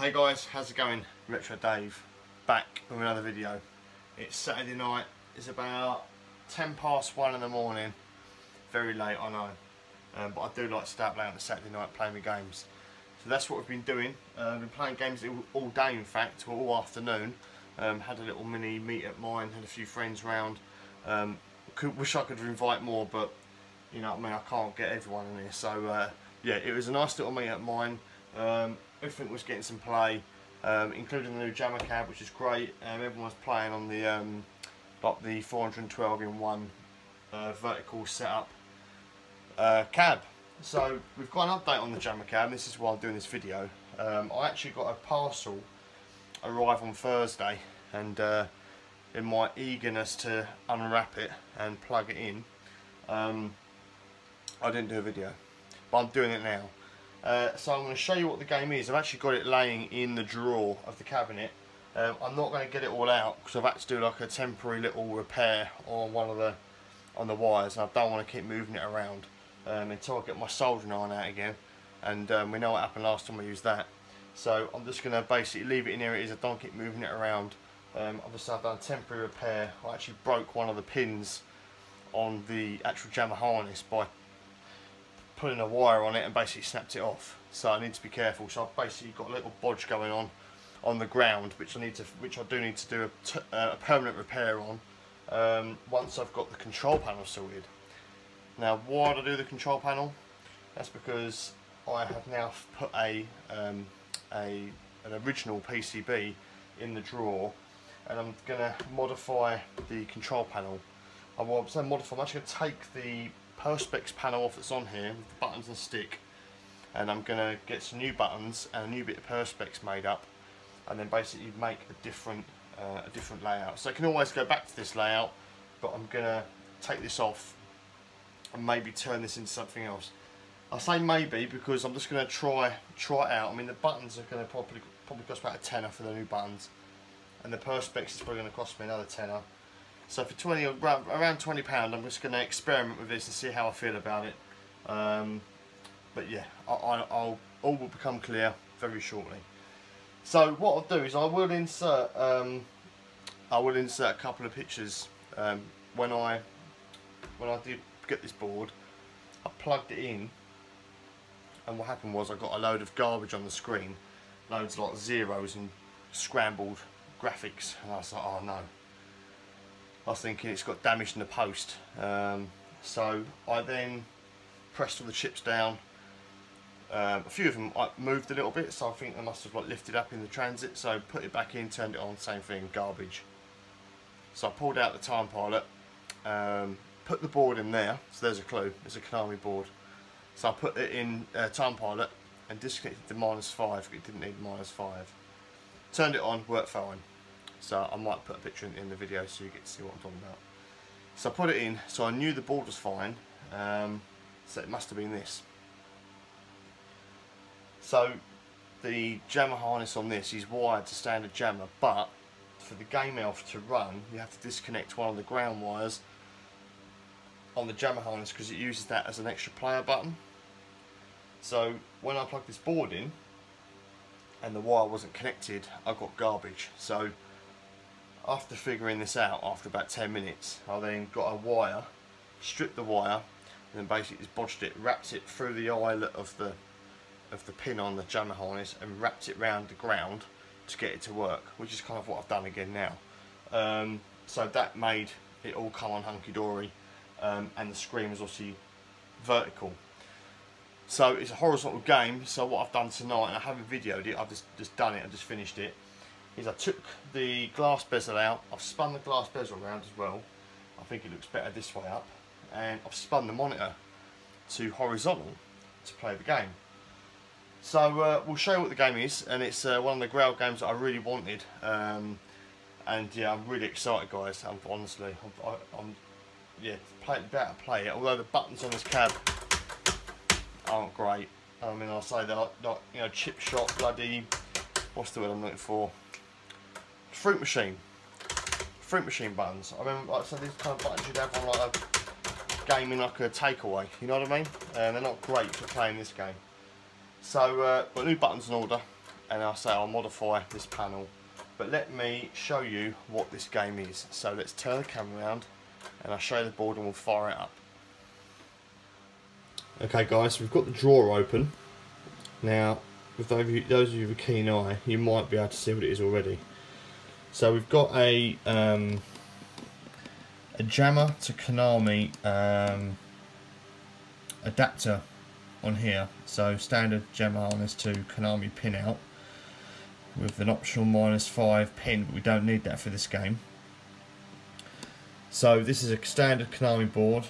Hey guys, how's it going? Retro Dave, back with another video. It's Saturday night, it's about 1:10 in the morning. Very late, I know. But I do like to start late on a Saturday night playing with games. So that's what we've been doing. We've been playing games all day, in fact, all afternoon. Had a little mini meet at mine, had a few friends round. Wish I could invite more, but you know what I mean, I can't get everyone in here. So yeah, it was a nice little meet at mine. Everything was getting some play, including the new JAMMA cab, which is great. Everyone was playing on the like the 412 in one vertical setup cab. So we've got an update on the JAMMA cab, and this is why I'm doing this video. I actually got a parcel arrive on Thursday, and in my eagerness to unwrap it and plug it in, I didn't do a video, but I'm doing it now. So I'm going to show you what the game is. I've actually got it laying in the drawer of the cabinet. I'm not going to get it all out because I've had to do like a temporary little repair on one of the wires, and I don't want to keep moving it around until I get my soldering iron out again. And we know what happened last time I used that. So I'm just going to basically leave it in here it is. I don't keep moving it around. Obviously I've done a temporary repair. I actually broke one of the pins on the actual JAMMA harness by putting a wire on it and basically snapped it off. So I need to be careful. So I've basically got a little bodge going on the ground, which I do need to do a permanent repair on once I've got the control panel sorted. Now, why did I do the control panel? That's because I have now put an original PCB in the drawer, and I'm going to modify the control panel. I'm actually going to take the Perspex panel off that's on here with the buttons and stick, and I'm going to get some new buttons and a new bit of Perspex made up, and then basically make a different layout. So I can always go back to this layout, but I'm going to take this off and maybe turn this into something else. I say maybe because I'm just going to try it out. I mean, the buttons are going to probably cost about a tenner for the new buttons, and the Perspex is probably going to cost me another tenner. So for around £20, I'm just going to experiment with this and see how I feel about it. But yeah, all will become clear very shortly. So what I'll do is I will insert a couple of pictures. When I did get this board, I plugged it in, and what happened was I got a load of garbage on the screen, loads of like zeros and scrambled graphics, and I was like, oh no. I was thinking it's got damaged in the post. So I then pressed all the chips down. A few of them I moved a little bit, so I think they must have like lifted up in the transit. So put it back in, turned it on, same thing, garbage. So I pulled out the time pilot, put the board in there. So there's a clue, it's a Konami board. So I put it in time pilot and disconnected the -5. It didn't need -5. Turned it on, worked fine. So I might put a picture in the video so you get to see what I'm talking about. So I put it in, so I knew the board was fine, so it must have been this. So the JAMMA harness on this is wired to standard JAMMA, but for the game elf to run, you have to disconnect one of the ground wires on the JAMMA harness because it uses that as an extra player button. So when I plugged this board in and the wire wasn't connected, I got garbage. So after figuring this out, after about 10 minutes, I then got a wire, stripped the wire, and then basically just bodged it, wrapped it through the eyelet of the pin on the JAMMA harness, and wrapped it round the ground to get it to work, which is kind of what I've done again now. So that made it all come on hunky-dory, and the screen was obviously vertical. So it's a horizontal game, so what I've done tonight, and I haven't videoed it, I've just done it, I've just finished it, is I took the glass bezel out, I've spun the glass bezel around as well, I think it looks better this way up, and I've spun the monitor to horizontal to play the game. So we'll show you what the game is, and it's one of the Grail games that I really wanted, and yeah, I'm really excited guys, I'm yeah, about to play it, although the buttons on this cab aren't great. I mean, I'll say they're like, you know, chip shot bloody, what's the word I'm looking for? Fruit machine buttons. I remember, like I said, these kind of buttons you'd have on like a game in like a takeaway, you know what I mean? They're not great for playing this game. So got new buttons in order, and I'll modify this panel. But let me show you what this game is. So let's turn the camera around and I'll show you the board and we'll fire it up. Okay guys, so we've got the drawer open. Now, with those of you with a keen eye, you might be able to see what it is already. So we've got a JAMMA to Konami adapter on here. So standard JAMMA harness to Konami pin out with an optional -5 pin, but we don't need that for this game. So this is a standard Konami board.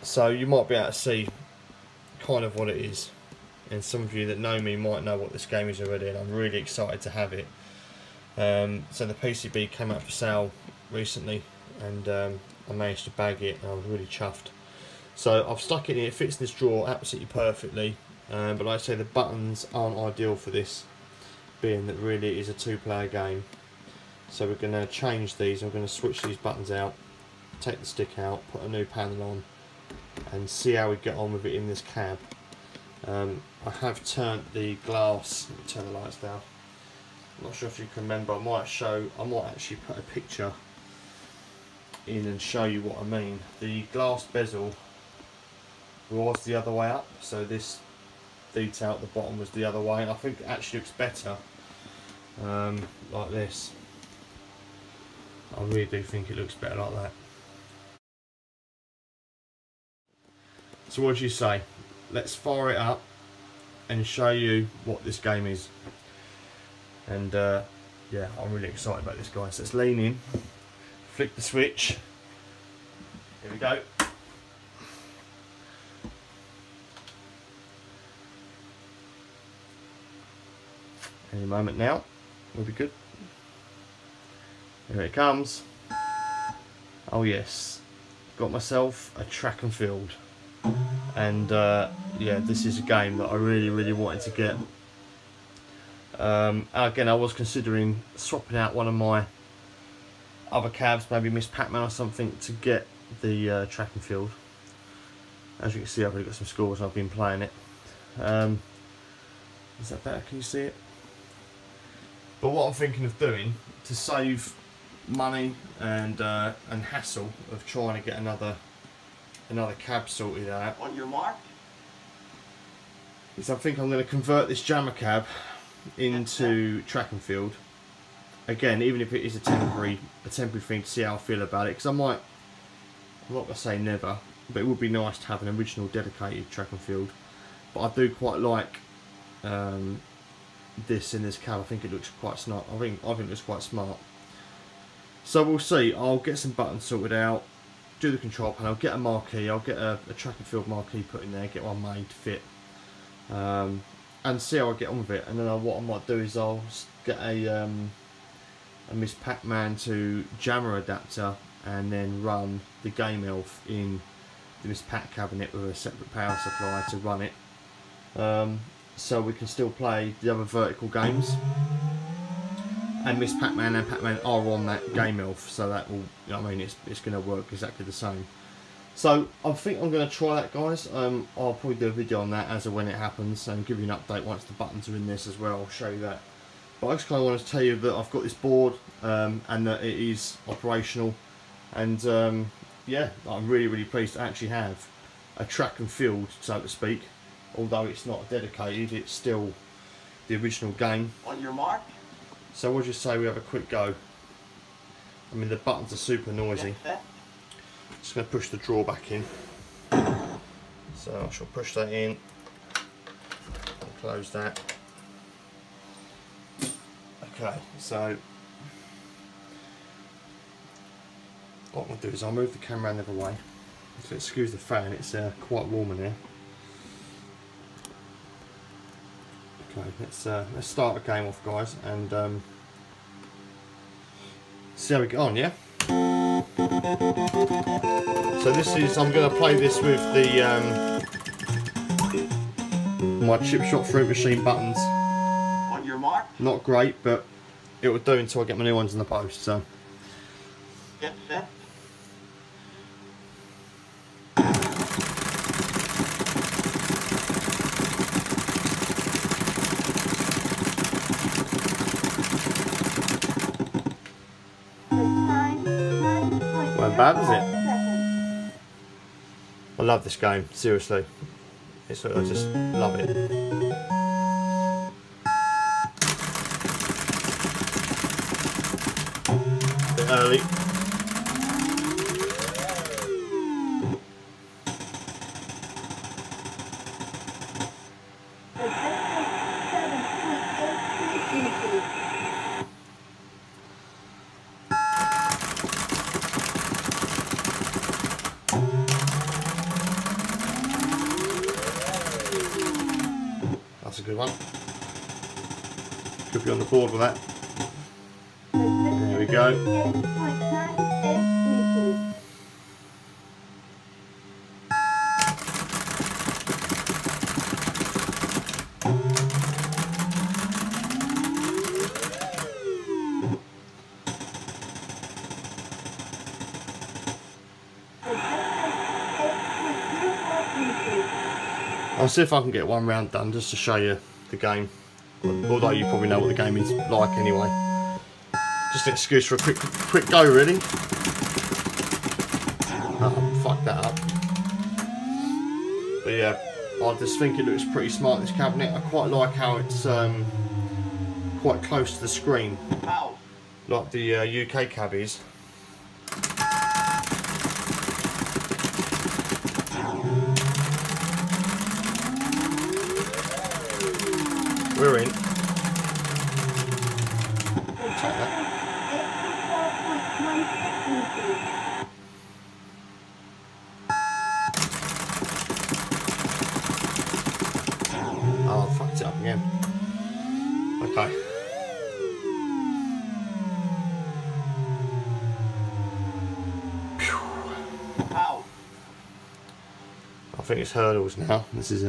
So you might be able to see kind of what it is. And some of you that know me might know what this game is already, and I'm really excited to have it. So the PCB came out for sale recently, and I managed to bag it, and I was really chuffed. So I've stuck it in, it fits this drawer absolutely perfectly, but like I say, the buttons aren't ideal for this, being that really it is a 2-player game. So we're going to change these. I'm going to switch these buttons out, take the stick out, put a new panel on, and see how we get on with it in this cab. I have turned the glass. Let me turn the lights down. I'm not sure if you can remember. I might actually put a picture in and show you what I mean. The glass bezel was the other way up, so this detail at the bottom was the other way, and I think it actually looks better like this. I really do think it looks better like that. So what do you say? Let's fire it up and show you what this game is. And yeah, I'm really excited about this, guys. So let's lean in, flick the switch. Here we go. Any moment now, will be good. Here it comes. Oh yes, got myself a track and field. And yeah, this is a game that I really wanted to get. Again, I was considering swapping out one of my other cabs, maybe Miss Pac-Man or something, to get the track and field. As you can see, I've already got some scores and I've been playing it. Is that better? Can you see it? But what I'm thinking of doing to save money and hassle of trying to get another cab sorted out. On your mark. Is I think I'm going to convert this JAMMA cab into track and field. Again, even if it is a temporary thing, to see how I feel about it. Because I'm not going to say never, but it would be nice to have an original dedicated track and field. But I do quite like this in this cab. I think it looks quite smart. I think it looks quite smart. So we'll see. I'll get some buttons sorted out, do the control panel, get a marquee. I'll get a track and field marquee put in there, get one made to fit, and see how I get on with it. And then what I might do is I'll get a Miss Pac-Man to JAMMA adapter, and then run the Game Elf in the Miss Pac cabinet with a separate power supply to run it, so we can still play the other vertical games. And Miss Pac-Man and Pac-Man are on that Game Elf, so that will, you know what I mean, it's going to work exactly the same. So I think I'm going to try that, guys. I'll probably do a video on that as of when it happens, and give you an update once the buttons are in this as well. I'll show you that. But I just kind of wanted to tell you that I've got this board and that it is operational, and yeah, I'm really pleased to actually have a track and field, so to speak. Although it's not dedicated, it's still the original game. On your mark. So we'll just say we have a quick go. I mean, the buttons are super noisy. Just going to push the drawer back in. So I shall push that in and close that. Okay, so what I'll do is I'll move the camera the other way. So excuse the fan, it's quite warm in here. Okay, let's start the game off, guys, and see how we get on, yeah? So this is, I'm going to play this with the my chip shot fruit machine buttons. On your mark. Not great, but it will do until I get my new ones in the post, so. Get set. bad, is it? I love this game, seriously. I just love it. A bit early. That's a good one. Could be on the board with that. There we go. I'll see if I can get one round done just to show you the game, although you probably know what the game is like anyway. Just an excuse for a quick go, really. Fuck that up. But yeah, I just think it looks pretty smart, this cabinet. I quite like how it's quite close to the screen, like the UK cabbies. We're in. Take that. Oh, I fucked it up again. Okay. I think it's hurdles now. This is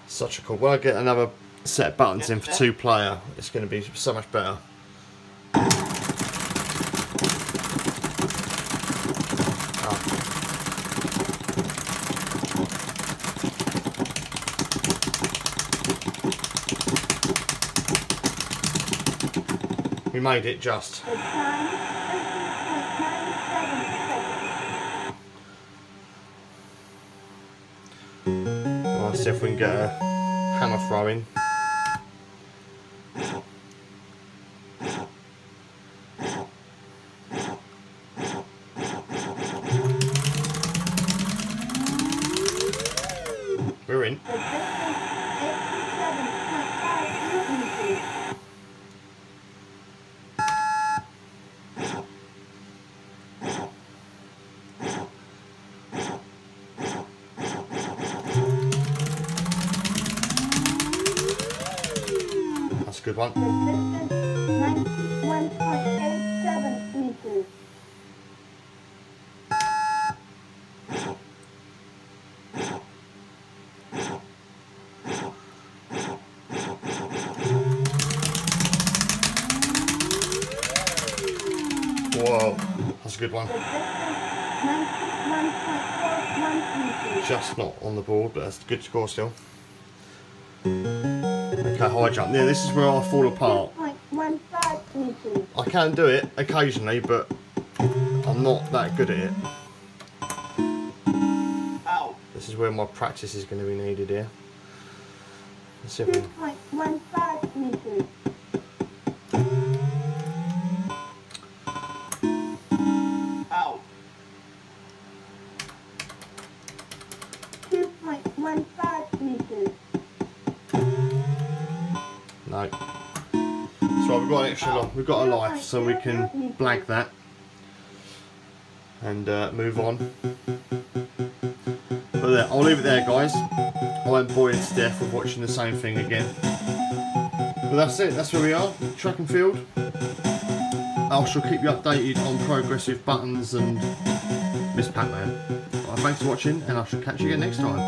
such a cool. When I get another set of buttons in for 2-player, it's going to be so much better. We made it just. Let's see if we can get a hammer throwing. We're in. Good one. 1.87 meters. Whoa, that's a good one. Just not on the board, but that's a good score still. Okay, high jump. Yeah, this is where I fall apart. I can do it occasionally, but I'm not that good at it. This is where my practice is going to be needed here. Let's see if we... 2.15 meters. Out. 2.15 meters. No. So we've got an extra life. We've got a life, so we can blag that and move on. But there, I'll leave it there, guys. I'm bored to death of watching the same thing again. But that's it. That's where we are. Track and field. I shall keep you updated on progress with buttons and Miss Pac-Man. Thanks for watching, and I shall catch you again next time.